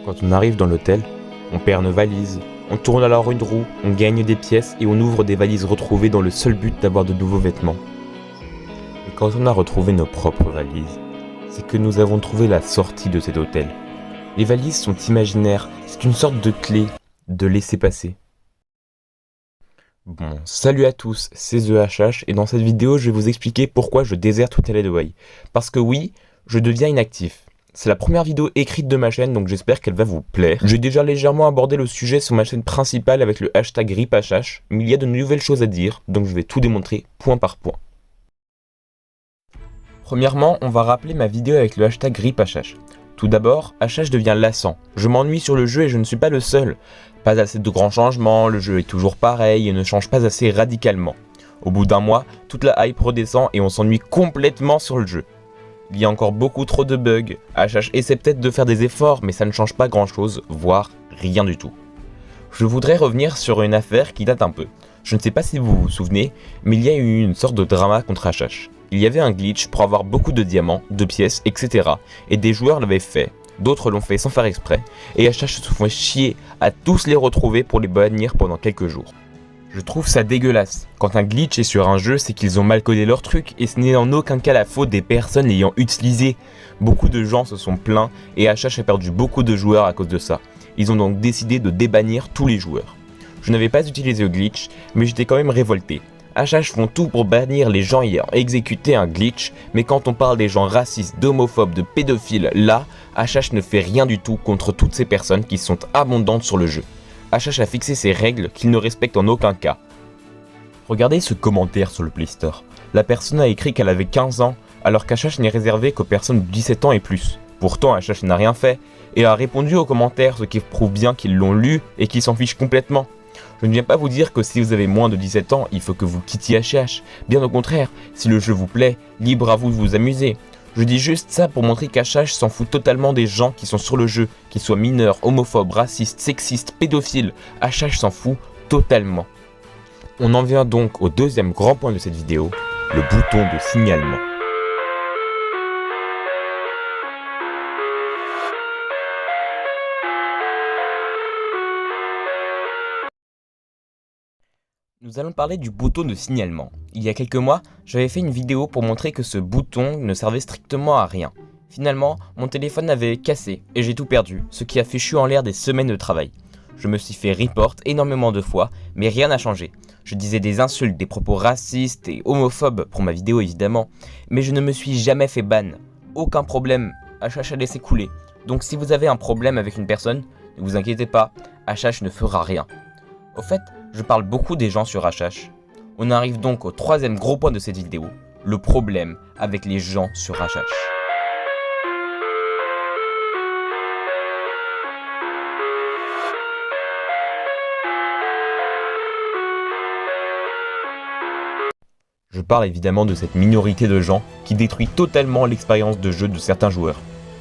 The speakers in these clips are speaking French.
Quand on arrive dans l'hôtel, on perd nos valises, on tourne alors une roue, on gagne des pièces et on ouvre des valises retrouvées dans le seul but d'avoir de nouveaux vêtements. Et quand on a retrouvé nos propres valises, c'est que nous avons trouvé la sortie de cet hôtel. Les valises sont imaginaires, c'est une sorte de clé, de laisser-passer. Bon, salut à tous, c'est TheHH et dans cette vidéo je vais vous expliquer pourquoi je déserte Hotel Adaway. Parce que oui, je deviens inactif. C'est la première vidéo écrite de ma chaîne donc j'espère qu'elle va vous plaire. J'ai déjà légèrement abordé le sujet sur ma chaîne principale avec le hashtag RIPHH, mais il y a de nouvelles choses à dire donc je vais tout démontrer point par point. Premièrement, on va rappeler ma vidéo avec le hashtag RIPHH. Tout d'abord, HH devient lassant. Je m'ennuie sur le jeu et je ne suis pas le seul. Pas assez de grands changements, le jeu est toujours pareil et ne change pas assez radicalement. Au bout d'un mois, toute la hype redescend et on s'ennuie complètement sur le jeu. Il y a encore beaucoup trop de bugs. HH essaie peut-être de faire des efforts, mais ça ne change pas grand chose, voire rien du tout. Je voudrais revenir sur une affaire qui date un peu. Je ne sais pas si vous vous souvenez, mais il y a eu une sorte de drama contre HH. Il y avait un glitch pour avoir beaucoup de diamants, de pièces, etc. Et des joueurs l'avaient fait, d'autres l'ont fait sans faire exprès, et HH se font chier à tous les retrouver pour les bannir pendant quelques jours. Je trouve ça dégueulasse. Quand un glitch est sur un jeu, c'est qu'ils ont mal codé leur truc, et ce n'est en aucun cas la faute des personnes l'ayant utilisé. Beaucoup de gens se sont plaints, et HH a perdu beaucoup de joueurs à cause de ça. Ils ont donc décidé de débannir tous les joueurs. Je n'avais pas utilisé le glitch, mais j'étais quand même révolté. HH font tout pour bannir les gens ayant exécuté un glitch, mais quand on parle des gens racistes, d'homophobes, de pédophiles, là, HH ne fait rien du tout contre toutes ces personnes qui sont abondantes sur le jeu. HH a fixé ses règles qu'il ne respecte en aucun cas. Regardez ce commentaire sur le Play Store. La personne a écrit qu'elle avait 15 ans, alors qu'HH n'est réservé qu'aux personnes de 17 ans et plus. Pourtant, HH n'a rien fait, et a répondu aux commentaires, ce qui prouve bien qu'ils l'ont lu et qu'ils s'en fichent complètement. Je ne viens pas vous dire que si vous avez moins de 17 ans, il faut que vous quittiez HH. Bien au contraire, si le jeu vous plaît, libre à vous de vous amuser. Je dis juste ça pour montrer qu'HH s'en fout totalement des gens qui sont sur le jeu, qu'ils soient mineurs, homophobes, racistes, sexistes, pédophiles. HH s'en fout totalement. On en vient donc au deuxième grand point de cette vidéo, le bouton de signalement. Nous allons parler du bouton de signalement. Il y a quelques mois, j'avais fait une vidéo pour montrer que ce bouton ne servait strictement à rien. Finalement, mon téléphone avait cassé et j'ai tout perdu, ce qui a fait chier en l'air des semaines de travail. Je me suis fait report énormément de fois, mais rien n'a changé. Je disais des insultes, des propos racistes et homophobes pour ma vidéo évidemment, mais je ne me suis jamais fait ban. Aucun problème, HH a laissé couler. Donc si vous avez un problème avec une personne, ne vous inquiétez pas, HH ne fera rien. Au fait, je parle beaucoup des gens sur HH. On arrive donc au troisième gros point de cette vidéo, le problème avec les gens sur HH. Je parle évidemment de cette minorité de gens qui détruit totalement l'expérience de jeu de certains joueurs.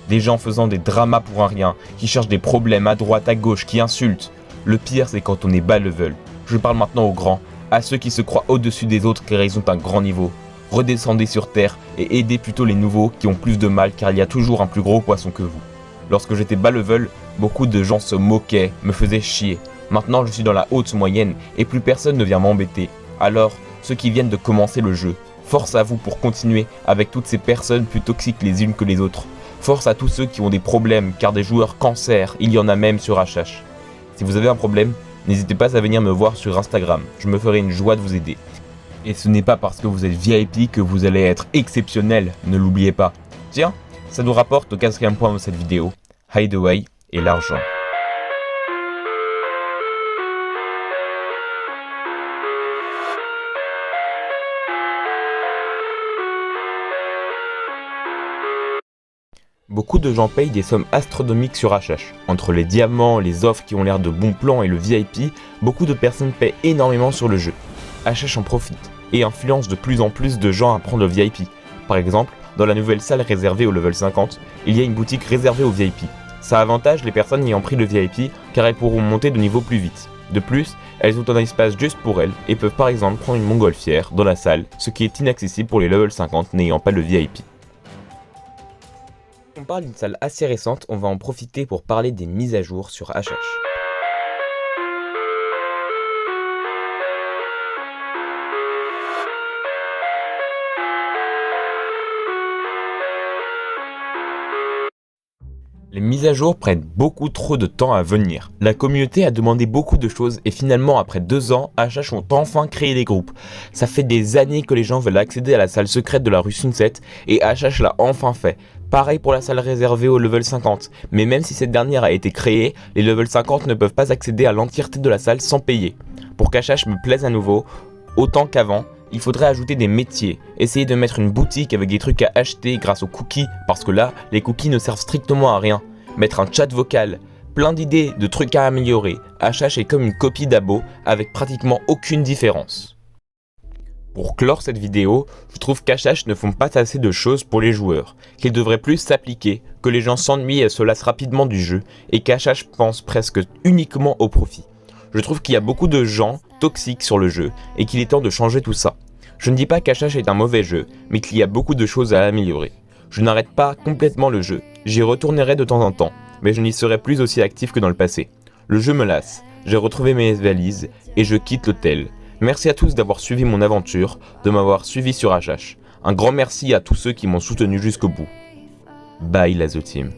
Des gens faisant des dramas pour un rien, qui cherchent des problèmes à droite, à gauche, qui insultent. Le pire c'est quand on est bas level. Je parle maintenant aux grands, à ceux qui se croient au-dessus des autres car ils ont un grand niveau. Redescendez sur terre et aidez plutôt les nouveaux qui ont plus de mal car il y a toujours un plus gros poisson que vous. Lorsque j'étais bas level, beaucoup de gens se moquaient, me faisaient chier. Maintenant je suis dans la haute moyenne et plus personne ne vient m'embêter. Alors, ceux qui viennent de commencer le jeu, force à vous pour continuer avec toutes ces personnes plus toxiques les unes que les autres. Force à tous ceux qui ont des problèmes car des joueurs cancer, il y en a même sur HH. Si vous avez un problème, n'hésitez pas à venir me voir sur Instagram, je me ferai une joie de vous aider. Et ce n'est pas parce que vous êtes VIP que vous allez être exceptionnel, ne l'oubliez pas. Tiens, ça nous rapporte au quatrième point de cette vidéo, Hideaway et l'argent. Beaucoup de gens payent des sommes astronomiques sur HH. Entre les diamants, les offres qui ont l'air de bons plans et le VIP, beaucoup de personnes paient énormément sur le jeu. HH en profite et influence de plus en plus de gens à prendre le VIP. Par exemple, dans la nouvelle salle réservée au level 50, il y a une boutique réservée aux VIP. Ça avantage les personnes ayant pris le VIP car elles pourront monter de niveau plus vite. De plus, elles ont un espace juste pour elles et peuvent par exemple prendre une montgolfière dans la salle, ce qui est inaccessible pour les level 50 n'ayant pas le VIP. On parle d'une salle assez récente, on va en profiter pour parler des mises à jour sur HH. Les mises à jour prennent beaucoup trop de temps à venir. La communauté a demandé beaucoup de choses et finalement après 2 ans, HH ont enfin créé des groupes. Ça fait des années que les gens veulent accéder à la salle secrète de la rue Sunset et HH l'a enfin fait. Pareil pour la salle réservée au level 50, mais même si cette dernière a été créée, les level 50 ne peuvent pas accéder à l'entièreté de la salle sans payer. Pour qu'HH me plaise à nouveau, autant qu'avant, il faudrait ajouter des métiers, essayer de mettre une boutique avec des trucs à acheter grâce aux cookies, parce que là, les cookies ne servent strictement à rien. Mettre un chat vocal, plein d'idées de trucs à améliorer. HH est comme une copie d'Abo avec pratiquement aucune différence. Pour clore cette vidéo, je trouve qu'HH ne font pas assez de choses pour les joueurs, qu'ils devraient plus s'appliquer, que les gens s'ennuient et se lassent rapidement du jeu, et qu'HH pense presque uniquement au profit. Je trouve qu'il y a beaucoup de gens toxiques sur le jeu et qu'il est temps de changer tout ça. Je ne dis pas qu'HH est un mauvais jeu, mais qu'il y a beaucoup de choses à améliorer. Je n'arrête pas complètement le jeu, j'y retournerai de temps en temps, mais je n'y serai plus aussi actif que dans le passé. Le jeu me lasse, j'ai retrouvé mes valises et je quitte l'hôtel. Merci à tous d'avoir suivi mon aventure, de m'avoir suivi sur HH. Un grand merci à tous ceux qui m'ont soutenu jusqu'au bout. Bye la The Team.